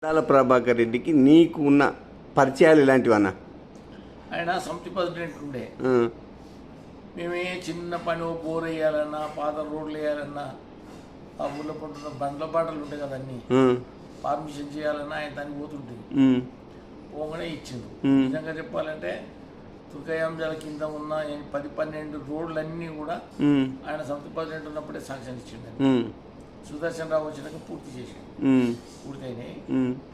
దాల ప్రభాకర్ రెడ్డికి నీకు ఉన్న పరిచయాలు ఇలాంటివన్నా? ఆయన సమితి ప్రెసిడెంట్ ఉండే. మేమే చిన్న పని బోర్ వేయాలన్నా, పాత రోడ్లు వేయాలన్నా, ఆ ఊళ్ళో కొంటున్న బండ్ల బాటలు ఉంటాయి కదా, అన్నీ పర్మిషన్ చేయాలన్నా ఆయన దానికి పోతుంటుంది. పోగానే ఇచ్చిండు. నిజంగా చెప్పాలంటే తుర్కయాంజాల కింద ఉన్న 10-12 రోడ్లన్నీ కూడా ఆయన సమితి ప్రెసిడెంట్ ఉన్నప్పుడే శాంక్షన్ ఇచ్చిండు. సుదర్శన్ రావు వచ్చినాక పూర్తి చేసిండు. పూర్తయినాయి.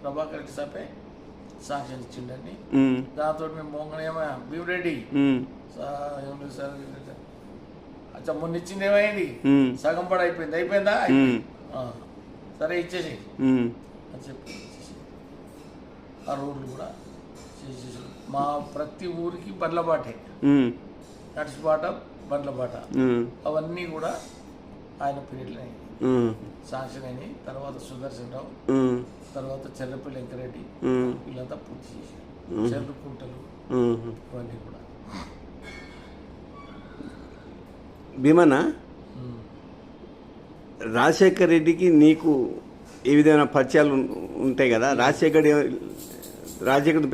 ప్రభాకర్ రెడ్డి సాపే శాంక్షన్ ఇచ్చిండని దాంతో మేము మోంగనేమో భీమరెడ్డి సార్ అచ్చా మొన్న ఇచ్చింది ఏమైంది, సగం పడ అయిపోయిందా సరే ఇచ్చేసి అని చెప్పి ఆ రోడ్లు కూడా చేసేసి మా ప్రతి ఊరికి బండ్లబాటే, నడిచిబాట బండ్లబాట అవన్నీ కూడా ఆయన పీరియడ్లో శాంక్షన్ అయినాయి. తర్వాత సుదర్శన్ రావు, తర్వాత చెర్రపల్లి వెంకరెడ్డి వీళ్ళంతా పూర్తి చేశారు. చెర్రుకుంటలు ఇవన్నీ కూడా. భీమన్న, రాజశేఖర్ రెడ్డికి నీకు ఏ విధమైన పరిచయాలు ఉంటాయి కదా? రాజశేఖర్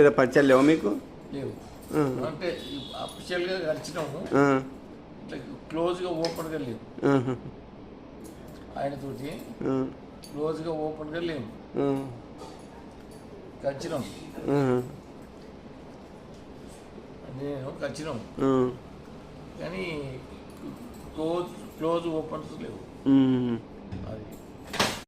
పెద్ద పరిచయాలు లేవా మీకు? లేవు. అంటే అఫీషియల్గా కలిసినాము, ఇట్లా క్లోజ్గా ఓపెన్గా లేవు. ఆయనతోటి క్లోజ్గా ఓపెన్గా లేవు. కలిసినాం, నేను కలిసినాం, కానీ క్లోజ్ ఓపెన్స్ లేవు. అది